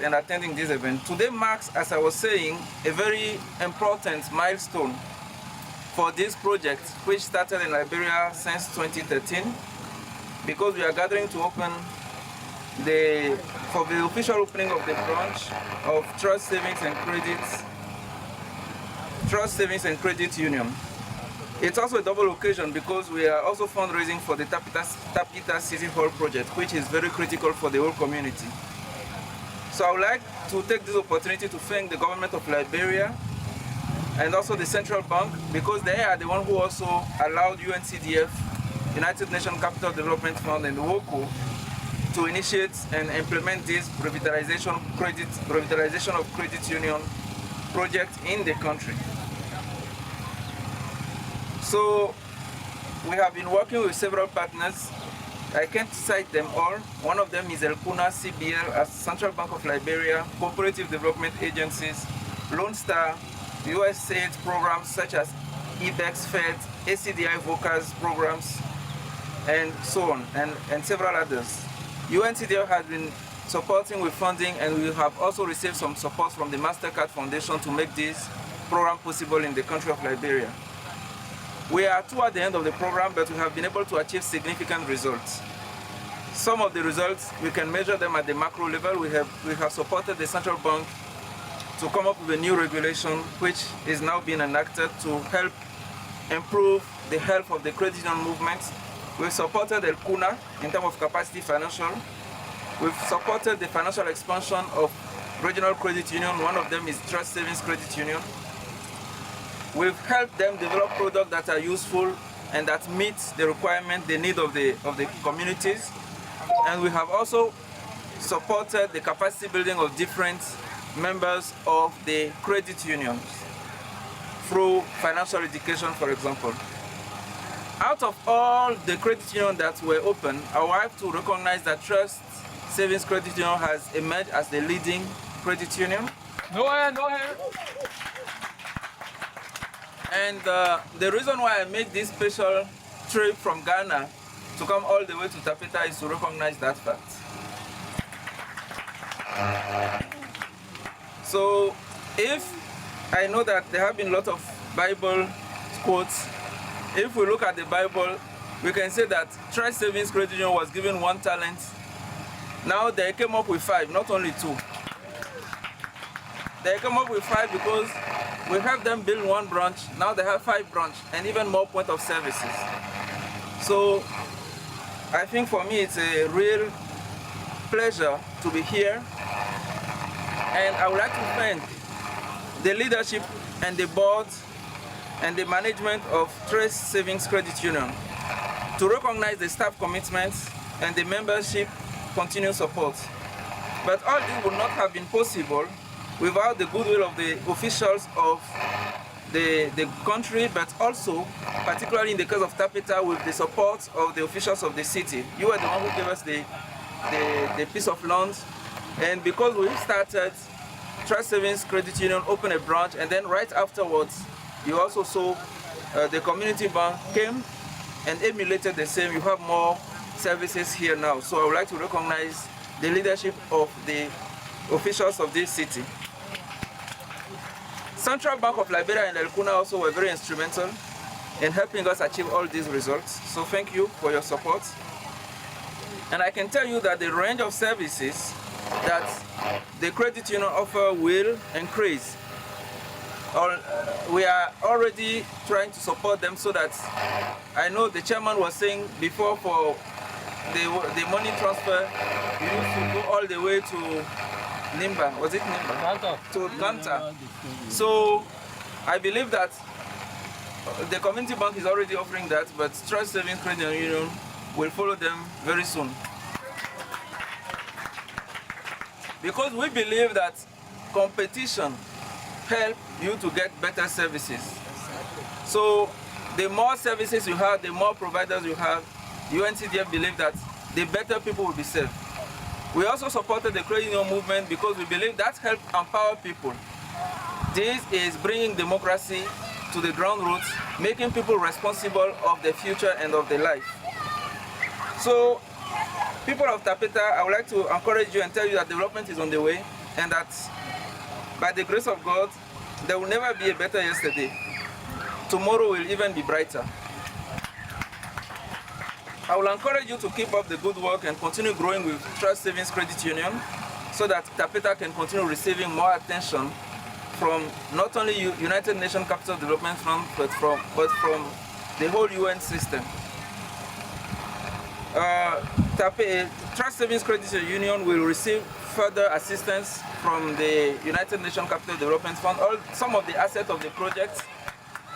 And attending this event. Today marks, as I was saying, a very important milestone for this project, which started in Liberia since 2013, because we are gathering to open the official opening of the branch of Trust Savings and Credit Union. It's also a double occasion because we are also fundraising for the Tappita City Hall project, which is very critical for the whole community. So I would like to take this opportunity to thank the government of Liberia and also the Central Bank, because they are the one who also allowed UNCDF, United Nations Capital Development Fund, and WOCO to initiate and implement this revitalization of credit union project in the country. So we have been working with several partners. I can't cite them all. One of them is El Kuna, CBL, as Central Bank of Liberia, cooperative development agencies, Lone Star, USAID programs such as EBEX, FED, ACDI Vocals programs, and so on, and several others. UNCDF has been supporting with funding, and we have also received some support from the MasterCard Foundation to make this program possible in the country of Liberia. We are toward the end of the program, but we have been able to achieve significant results. Some of the results, we can measure them at the macro level. We have supported the Central Bank to come up with a new regulation which is now being enacted to help improve the health of the credit union movement. We've supported El Kuna in terms of capacity financial. We've supported the financial expansion of regional credit union. One of them is Trust Savings Credit Union. We've helped them develop products that are useful and that meet the requirement, the need of the communities. And we have also supported the capacity building of different members of the credit unions through financial education, for example. Out of all the credit unions that were open, I would like to recognize that Trust Savings Credit Union has emerged as the leading credit union. No hair. And the reason why I made this special trip from Ghana to come all the way to Tappita is to recognize that fact. So if I know that there have been a lot of Bible quotes, if we look at the Bible, we can say that Trust Savings Credit Union was given 1 talent. Now they came up with 5, not only 2. They came up with 5 because we have them build 1 branch. Now they have 5 branches and even more point of services. So I think for me it's a real pleasure to be here. And I would like to thank the leadership and the board and the management of Trust Savings Credit Union to recognize the staff commitments and the membership continued support. But all this would not have been possible without the goodwill of the officials of the country, but also, particularly in the case of Tappita, with the support of the officials of the city. You were the one who gave us the piece of land, and because we started, Trust Savings Credit Union opened a branch, and then right afterwards, you also saw the community bank came and emulated the same. You have more services here now. So I would like to recognize the leadership of the officials of this city. Central Bank of Liberia and Elkuna also were very instrumental in helping us achieve all these results. So thank you for your support. And I can tell you that the range of services that the credit union offer will increase. We are already trying to support them so that I know the chairman was saying before for the money transfer, you used to go all the way to Nimba, was it Nimba? To Ganta. So I believe that the community bank is already offering that, but Trust Savings Credit Union will follow them very soon. Because we believe that competition helps you to get better services. So the more services you have, the more providers you have, UNCDF believe that the better people will be served. We also supported the credit union movement because we believe that helps empower people. This is bringing democracy to the ground roots, making people responsible of their future and of their life. So, people of Tappita, I would like to encourage you and tell you that development is on the way, and that by the grace of God, there will never be a better yesterday. Tomorrow will even be brighter. I will encourage you to keep up the good work and continue growing with Trust Savings Credit Union so that Tappita can continue receiving more attention from not only United Nations Capital Development Fund, but from the whole UN system. Trust Savings Credit Union will receive further assistance from the United Nations Capital Development Fund. Some of the assets of the project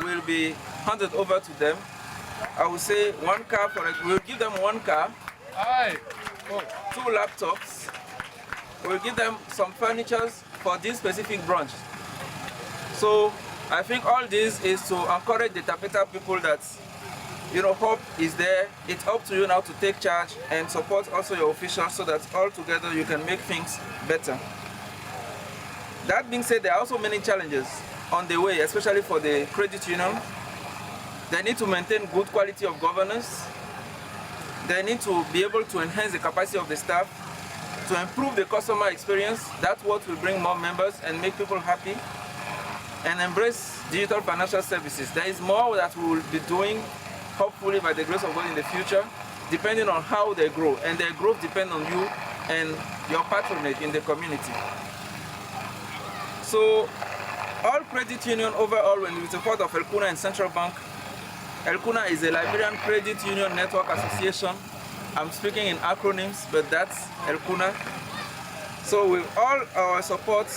will be handed over to them. I will say one car, we'll give them one car, 2 laptops, we'll give them some furniture for this specific branch. So I think all this is to encourage the Tappita people that, hope is there. It's up to you now to take charge and support also your officials so that all together you can make things better. That being said, there are also many challenges on the way, especially for the credit union. They need to maintain good quality of governance. They need to be able to enhance the capacity of the staff, to improve the customer experience. That's what will bring more members and make people happy, and embrace digital financial services. There is more that we will be doing, hopefully by the grace of God in the future, depending on how they grow. And their growth depends on you and your patronage in the community. So all credit union overall, when with the support of Elkuna and Central Bank, Elkuna is a Liberian Credit Union Network Association. I'm speaking in acronyms, but that's Elkuna. So with all our support,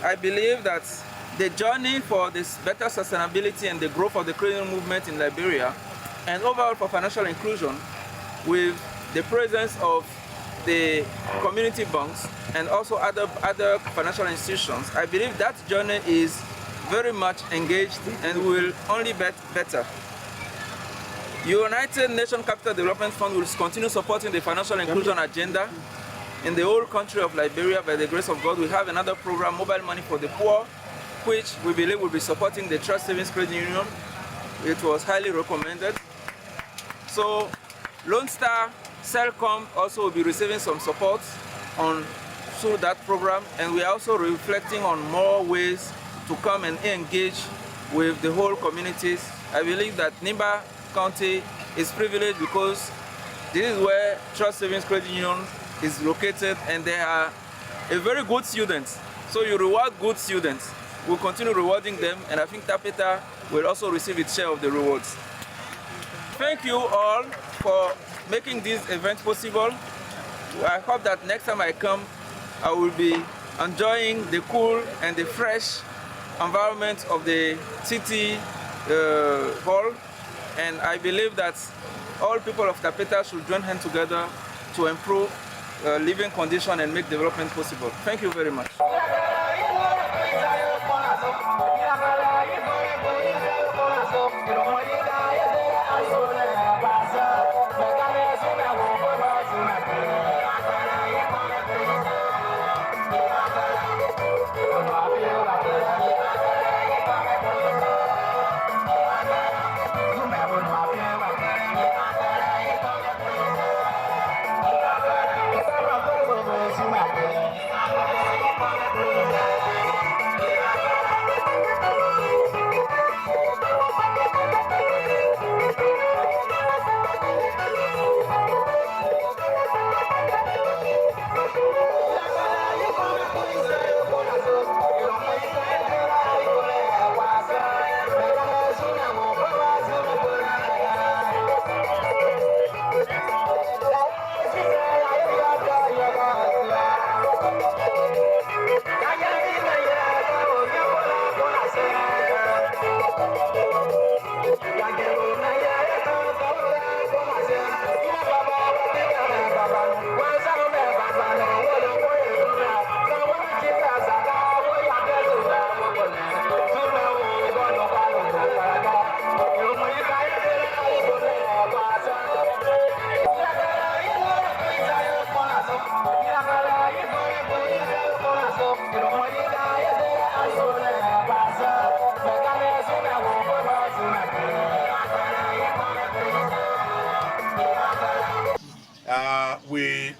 I believe that the journey for this better sustainability and the growth of the credit union movement in Liberia, and overall for financial inclusion, with the presence of the community banks and also other financial institutions, I believe that journey is very much engaged and will only get better. United Nations Capital Development Fund will continue supporting the financial inclusion agenda in the whole country of Liberia by the grace of God. We have another program, Mobile Money for the Poor, which we believe will be supporting the Trust Savings Credit Union. It was highly recommended. So Lone Star, Celcom also will be receiving some support through that program, and we are also reflecting on more ways to come and engage with the whole communities. I believe that Nimba County is privileged because this is where Trust Savings Credit Union is located, and they are a very good students. So you reward good students. We'll continue rewarding them, and I think Tappita will also receive its share of the rewards. Thank you all for making this event possible. I hope that next time I come, I will be enjoying the cool and the fresh environment of the city hall. And I believe that all people of Tappita should join hands together to improve living conditions and make development possible. Thank you very much.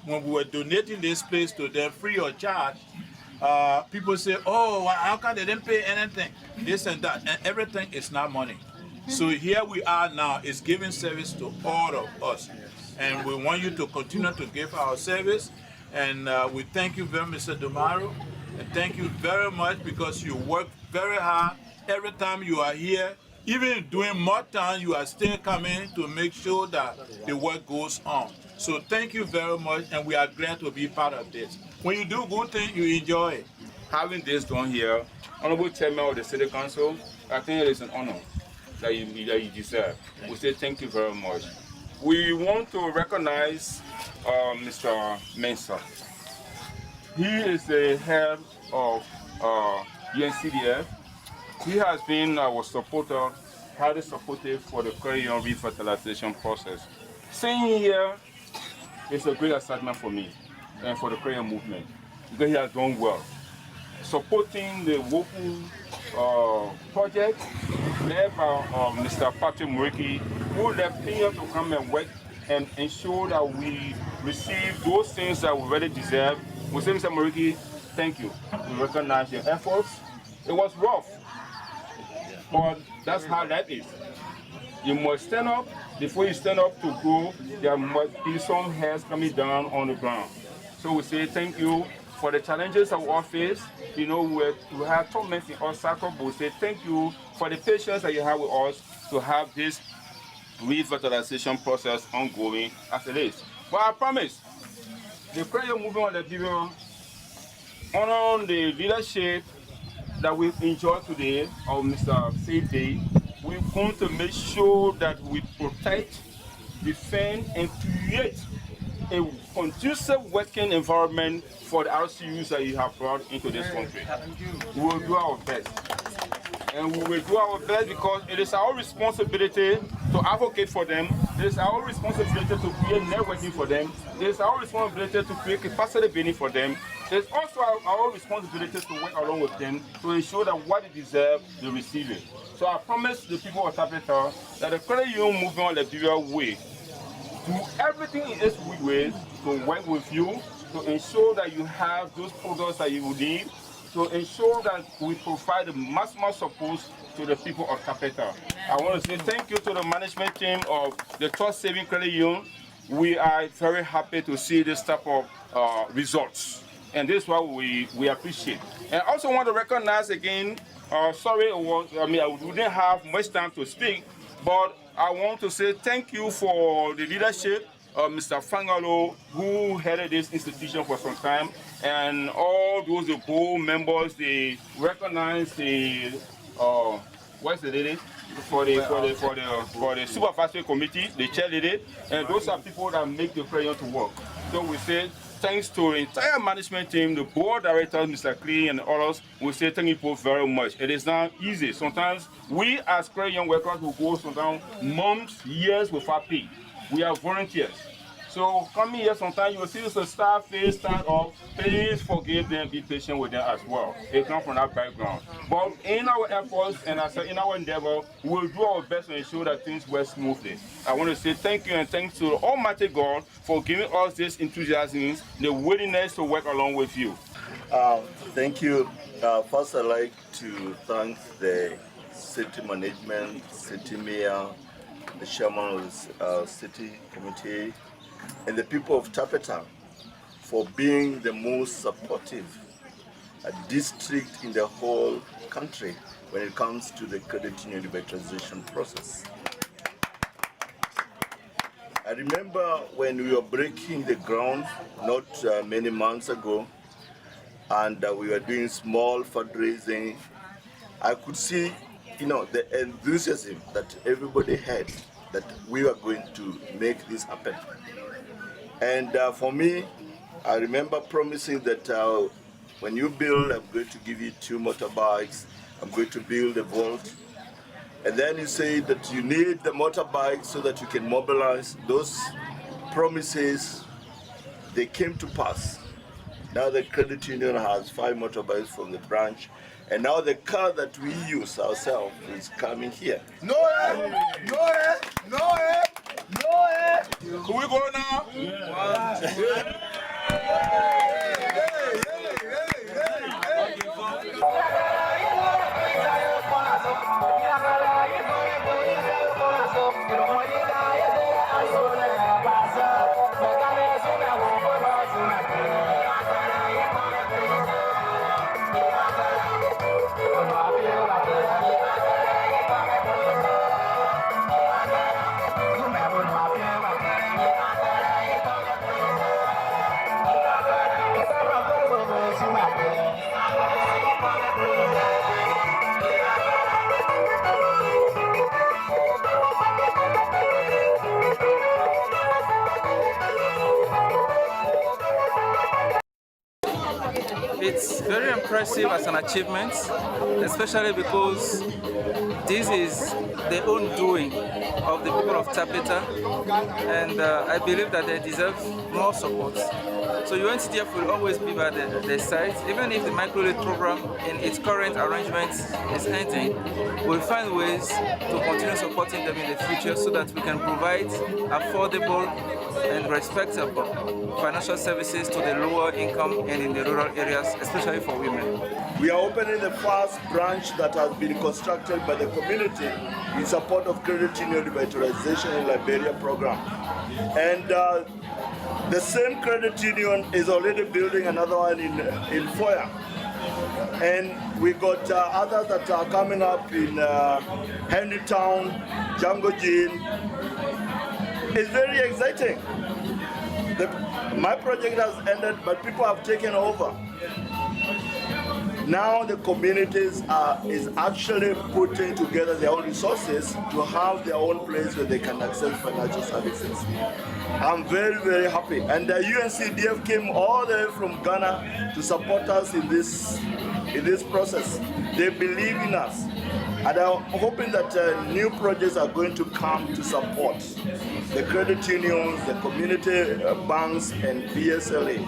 When we were donating this place to them free of charge, people say, oh, well, how come they didn't pay anything? This and that, and everything is not money. So here we are now, is giving service to all of us. And we want you to continue to give our service. And we thank you very much, Mr. Domaro. And thank you very much because you work very hard. Every time you are here, even doing more time, you are still coming to make sure that the work goes on. So thank you very much, and we are glad to be part of this. When you do good things, you enjoy it. Having this done here, Honorable Chairman of the City Council, I think it is an honor that you deserve. We say thank you very much. We want to recognize Mr. Mensah. He is the head of UNCDF. He has been our supporter, highly supportive for the Crayon revitalization process. Staying here is a great excitement for me and for the Crayon movement because he has done well. Supporting the Wopu project led by Mr. Patrick Muriki, who left here to come and work and ensure that we receive those things that we really deserve. We say, Mr. Muriki, thank you. We recognize your efforts. It was rough, but that's how life is. You must stand up. Before you stand up to go, there must be some hairs coming down on the ground. So we say thank you for the challenges that we all face. You know, we have torments in our circle, but we say thank you for the patience that you have with us to have this revitalization process ongoing as it is. But I promise, the Crayon movement of the people honor the leadership that we've enjoyed today of Mr. Safety. We're going to make sure that we protect, defend, and create a conducive working environment for the RCUs that you have brought into this country. We will do our best. And we will do our best because it is our responsibility to advocate for them. It is our responsibility to create networking for them. It is our responsibility to create capacity building for them. It's also our responsibility to work along with them to ensure that what they deserve, they receive it. So I promise the people of Tappita that the Crayon movement of Liberia way do everything in its way to work with you, to ensure that you have those products that you need, to ensure that we provide the maximum support to the people of Tappita. I want to say thank you to the management team of the Trust Saving Credit Union. We are very happy to see this type of results. And this is what we appreciate. And I also want to recognize again, sorry, we didn't have much time to speak, but I want to say thank you for the leadership of Mr. Fangalo, who headed this institution for some time, and all those board members. They recognize the what's the lady for the supervisory committee, the chair lady, and those are people that make the Crayon to work. So we say thanks to the entire management team, the board directors, Mr. Klee and others, we say thank you both very much. It is not easy. Sometimes we as credit young workers will go sometimes months, years without pay. We are volunteers. So coming here sometimes you will see the staff face start off. Please forgive them, be patient with them as well. They come from that background. But in our efforts and as in our endeavor, we will do our best to ensure that things work smoothly. I want to say thank you and thanks to Almighty God for giving us this enthusiasm, the willingness to work along with you. Thank you. First, I'd like to thank the city management, city mayor, the chairman of the city committee, and the people of Tappita for being the most supportive district in the whole country when it comes to the credit union revitalization process. I remember when we were breaking the ground not many months ago, and we were doing small fundraising. I could see, the enthusiasm that everybody had that we were going to make this happen. And for me, I remember promising that when you build, I'm going to give you 2 motorbikes, I'm going to build a vault. And then you say that you need the motorbike so that you can mobilize. Those promises, they came to pass. Now the credit union has 5 motorbikes from the branch, and now the car that we use ourselves is coming here. No, no, no, no. Can we go now? It's very impressive as an achievement, especially because this is the own doing of the people of Tappita, and I believe that they deserve more support. So UNCDF will always be by their side, even if the Microlead program in its current arrangements is ending. We'll find ways to continue supporting them in the future so that we can provide affordable and respectable financial services to the lower income and in the rural areas, especially for women. We are opening the first branch that has been constructed by the community in support of Credit Union Revitalization in Liberia program. And the same credit union is already building another one in Foya. And we got others that are coming up in Henrytown, Django Jean. It's very exciting. My project has ended, but people have taken over. Now the communities is actually putting together their own resources to have their own place where they can access financial services. I'm very, very happy. And the UNCDF came all the way from Ghana to support us in this process. They believe in us. And I'm hoping that new projects are going to come to support the credit unions, the community banks, and PSLA.